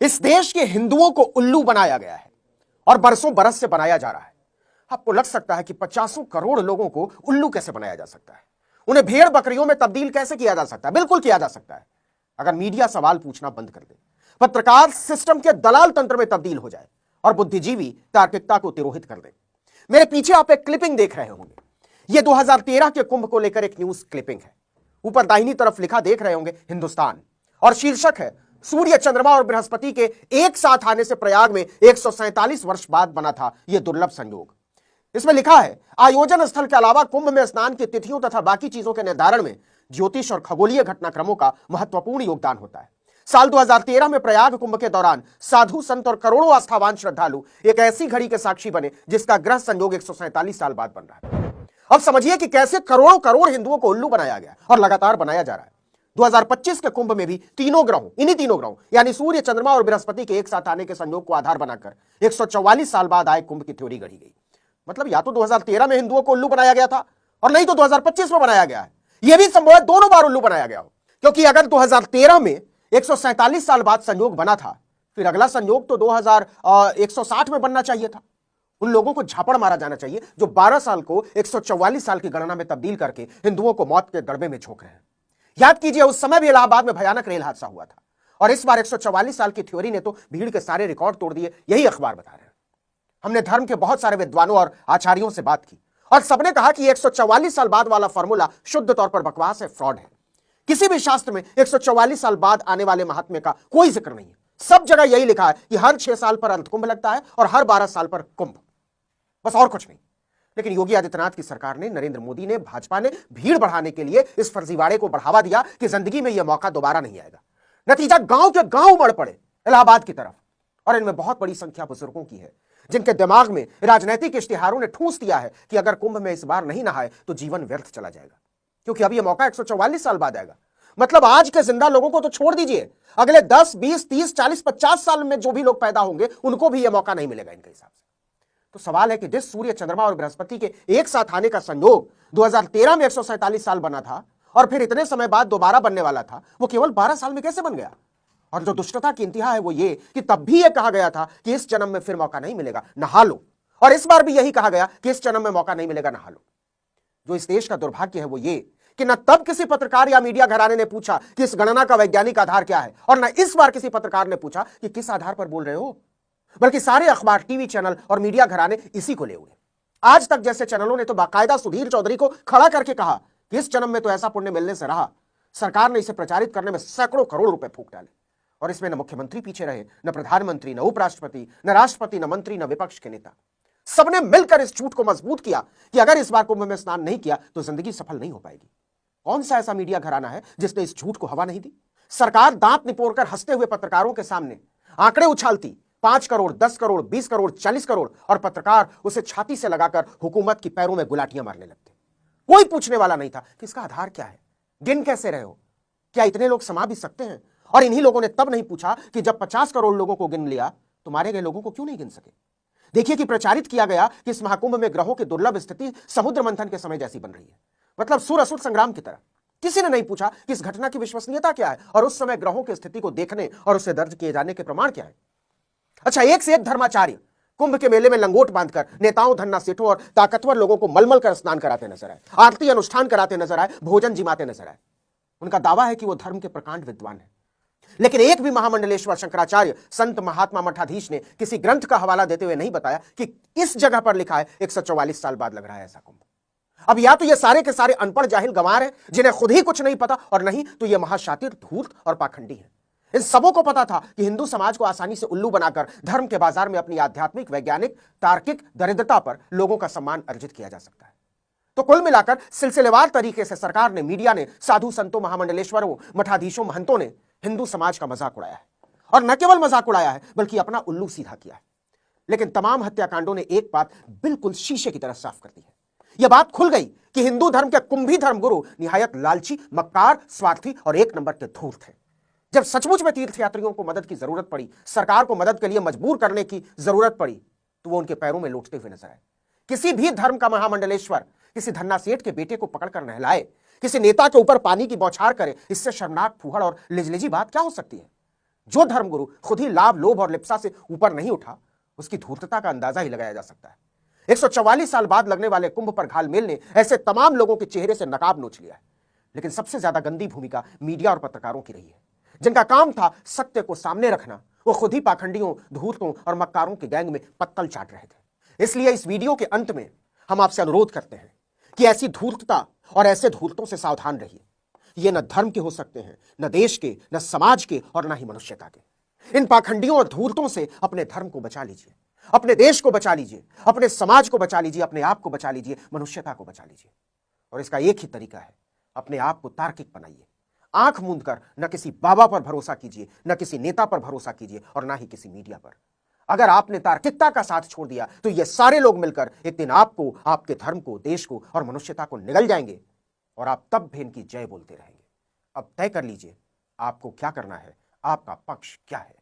इस देश के हिंदुओं को उल्लू बनाया गया है और बरसों बरस से बनाया जा रहा है। आपको लग सकता है कि 50 करोड़ लोगों को उल्लू कैसे बनाया जा सकता है, उन्हें भेड़ बकरियों में तब्दील कैसे किया जा सकता है। बिल्कुल किया जा सकता है, अगर मीडिया सवाल पूछना बंद कर दे, पत्रकार सिस्टम के दलाल तंत्र में तब्दील हो जाए और बुद्धिजीवी तार्किकता को तिरोहित कर दे। मेरे पीछे आप एक क्लिपिंग देख रहे होंगे, यह 2013 के कुंभ को लेकर एक न्यूज क्लिपिंग है। ऊपर दाहिनी तरफ लिखा देख रहे होंगे हिंदुस्तान, और शीर्षक है सूर्य, चंद्रमा और बृहस्पति के एक साथ आने से प्रयाग में 147 वर्ष बाद बना था यह दुर्लभ संयोग। इसमें लिखा है, आयोजन स्थल के अलावा कुंभ में स्नान की तिथियों तथा बाकी चीजों के निर्धारण में ज्योतिष और खगोलीय घटनाक्रमों का महत्वपूर्ण योगदान होता है। साल 2013 में प्रयाग कुंभ के दौरान साधु संत और करोड़ों आस्थावान श्रद्धालु एक ऐसी घड़ी के साक्षी बने जिसका ग्रह संयोग 147 साल बाद बन रहा है। अब समझिए कि कैसे करोड़ों करोड़ हिंदुओं को उल्लू बनाया गया और लगातार बनाया जा रहा है। 2025 के कुंभ में भी इन्हीं तीनों ग्रहों यानी सूर्य, चंद्रमा और बृहस्पति के एक साथ आने के संयोग को आधार बनाकर 144 साल बाद आए कुंभ की थ्योरी गढ़ी गई। मतलब या तो 2013 में हिंदुओं को उल्लू बनाया गया था और नहीं तो 2025 में बनाया गया है। यह भी संभव है दोनों बार उल्लू बनाया गया हो, क्योंकि अगर 2013 में 147 साल बाद संयोग बना था, फिर अगला संयोग तो 2160 में बनना चाहिए था। उन लोगों को झापड़ मारा जाना चाहिए जो 12 साल को 144 साल की गणना में तब्दील करके हिंदुओं को मौत के दड़बे में झोंक रहे हैं। याद कीजिए, उस समय भी इलाहाबाद में भयानक रेल हादसा हुआ था और इस बार 144 साल की थ्योरी ने तो भीड़ के सारे रिकॉर्ड तोड़ दिए, यही अखबार बता रहे हैं। हमने धर्म के बहुत सारे विद्वानों और आचार्यों से बात की और सबने कहा कि 144 साल बाद वाला फॉर्मूला शुद्ध तौर पर बकवास है, फ्रॉड है। किसी भी शास्त्र में 144 साल बाद आने वाले महात्म्य का कोई जिक्र नहीं है। सब जगह यही लिखा है कि हर 6 साल पर अंत कुंभ लगता है और हर 12 साल पर कुंभ, बस और कुछ नहीं। लेकिन योगी आदित्यनाथ की सरकार ने, नरेंद्र मोदी ने, भाजपा ने भीड़ बढ़ाने के लिए इस फर्जीवाड़े को बढ़ावा दिया कि जिंदगी में यह मौका दोबारा नहीं आएगा। नतीजा गांव के गांव बढ़ पड़े इलाहाबाद की तरफ, और इनमें बहुत बड़ी संख्या बुजुर्गों की है जिनके दिमाग में राजनीतिक इश्तिहारों ने ठूंस दिया है कि अगर कुंभ में इस बार नहीं नहाए तो जीवन व्यर्थ चला जाएगा, क्योंकि अब यह मौका 144 साल बाद आएगा। मतलब आज के जिंदा लोगों को तो छोड़ दीजिए, अगले 10, 20, 30, 40, 50 साल में जो भी लोग पैदा होंगे उनको भी यह मौका नहीं मिलेगा इनके हिसाब से। तो सवाल है कि जिस सूर्य, चंद्रमा और बृहस्पति के एक साथ आने का संयोग 2013 में 147 साल बना था और फिर इतने समय बाद दोबारा बनने वाला था, वो केवल 12 साल में कैसे बन गया? और जो दुष्टता की इंतहा है वो ये कि तब भी यह कहा गया था कि इस जन्म में फिर मौका नहीं मिलेगा, नहा लो, और इस बार भी यही कहा गया कि इस जन्म में मौका नहीं मिलेगा, नहा लो। जो इस देश का दुर्भाग्य है वो ये कि न तब किसी पत्रकार या मीडिया घराने ने पूछा कि इस गणना का वैज्ञानिक आधार क्या है, और न इस बार किसी पत्रकार ने पूछा कि किस आधार पर बोल रहे हो, बल्कि सारे अखबार, टीवी चैनल और मीडिया घराने इसी को ले उड़े। आज तक जैसे चैनलों ने तो बाकायदा सुधीर चौधरी को खड़ा करके कहा कि इस जन्म में तो ऐसा पुण्य मिलने से रहा, सरकार ने इसे प्रचारित करने में सैकड़ों करोड़ रुपए फूंक डाले, और इसमें न मुख्यमंत्री पीछे रहे, न प्रधानमंत्री, न उपराष्ट्रपति, न राष्ट्रपति, न मंत्री, न विपक्ष के नेता। सबने मिलकर इस झूठ को मजबूत किया कि अगर इस बार कुंभ में स्नान नहीं किया तो जिंदगी सफल नहीं हो पाएगी। कौन सा ऐसा मीडिया घराना है जिसने इस झूठ को हवा नहीं दी? सरकार दांत निपोड़कर हंसते हुए पत्रकारों के सामने आंकड़े उछालती, 5 करोड़, 10 करोड़, 20 करोड़, 40 करोड़, और पत्रकार उसे छाती से लगाकर हुकूमत की पैरों में गुलाटियां मारने लगते। कोई पूछने वाला नहीं था कि इसका आधार क्या है, गिन कैसे रहे हो, क्या इतने लोग समा भी सकते हैं? और इन्हीं लोगों ने तब नहीं पूछा कि जब 50 करोड़ लोगों को गिन लिया तो मारे गए लोगों को क्यों नहीं गिन सके? देखिए कि प्रचारित किया गया कि इस महाकुंभ में ग्रहों की दुर्लभ स्थिति समुद्र मंथन के समय जैसी बन रही है, मतलब सुर असुर संग्राम की तरह। किसी ने नहीं पूछा कि इस घटना की विश्वसनीयता क्या है और उस समय ग्रहों की स्थिति को देखने और उसे दर्ज किए जाने के प्रमाण क्या है। अच्छा, एक से एक धर्माचार्य कुंभ के मेले में लंगोट बांधकर नेताओं, धन्ना सेठों और ताकतवर लोगों को मलमल कर स्नान कराते नजर आए, आरती अनुष्ठान कराते नजर आए, भोजन जिमाते नजर आए। उनका दावा है कि वो धर्म के प्रकांड विद्वान है, लेकिन एक भी महामंडलेश्वर शंकराचार्य, संत, महात्मा, मठाधीश ने किसी ग्रंथ का हवाला देते हुए नहीं बताया कि इस जगह पर लिखा है 144 साल बाद लग रहा है ऐसा कुंभ। अब या तो ये सारे के सारे अनपढ़ जाहिल गंवार हैं जिन्हें खुद ही कुछ नहीं पता, और नहीं तो ये महाशातिर, धूर्त और पाखंडी हैं। इन सबों को पता था कि हिंदू समाज को आसानी से उल्लू बनाकर धर्म के बाजार में अपनी आध्यात्मिक, वैज्ञानिक, तार्किक दरिद्रता पर लोगों का सम्मान अर्जित किया जा सकता है। तो कुल मिलाकर सिलसिलेवार तरीके से सरकार ने, मीडिया ने, साधु संतों, महामंडलेश्वरों, मठाधीशों, महंतों ने हिंदू समाज का मजाक उड़ाया है, और न केवल मजाक उड़ाया है बल्कि अपना उल्लू सीधा किया है। लेकिन तमाम हत्याकांडों ने एक बात बिल्कुल शीशे की तरह साफ कर दी है। यह बात खुल गई कि हिंदू धर्म के कुंभी धर्मगुरु निहायत लालची, मक्कार, स्वार्थी और एक नंबर के धूर्त थे। जब सचमुच में तीर्थयात्रियों को मदद की जरूरत पड़ी, सरकार को मदद के लिए मजबूर करने की जरूरत पड़ी, तो वो उनके पैरों में लौटते हुए नजर आए। किसी भी धर्म का महामंडलेश्वर किसी धन्ना सेठ के बेटे को पकड़कर नहलाए, किसी नेता के ऊपर पानी की बौछार करे, इससे शर्मनाक, फूहड़ और लिजलिजी बात क्या हो सकती है? जो धर्मगुरु खुद ही लाभ, लोभ और लिप्सा से ऊपर नहीं उठा, उसकी धूर्तता का अंदाजा ही लगाया जा सकता है। 144 साल बाद लगने वाले कुंभ पर घालमेल ने ऐसे तमाम लोगों के चेहरे से नकाब नोच लिया है। लेकिन सबसे ज्यादा गंदी भूमिका मीडिया और पत्रकारों की रही है, जिनका काम था सत्य को सामने रखना। वो खुद ही पाखंडियों, धूर्तों और मक्कारों के गैंग में पत्तल चाट रहे थे। इसलिए इस वीडियो के अंत में हम आपसे अनुरोध करते हैं कि ऐसी धूर्तता और ऐसे धूर्तों से सावधान रहिए। ये न धर्म के हो सकते हैं, न देश के, न समाज के और न ही मनुष्यता के। इन पाखंडियों और धूर्तों से अपने धर्म को बचा लीजिए, अपने देश को बचा लीजिए, अपने समाज को बचा लीजिए, अपने आप को बचा लीजिए, मनुष्यता को बचा लीजिए। और इसका एक ही तरीका है, अपने आप को तार्किक बनाइए। आंख मूंद कर न किसी बाबा पर भरोसा कीजिए, न किसी नेता पर भरोसा कीजिए और ना ही किसी मीडिया पर। अगर आपने तार्किकता का साथ छोड़ दिया तो ये सारे लोग मिलकर एक दिन आपको, आपके धर्म को, देश को और मनुष्यता को निगल जाएंगे और आप तब भी इनकी जय बोलते रहेंगे। अब तय कर लीजिए आपको क्या करना है, आपका पक्ष क्या है।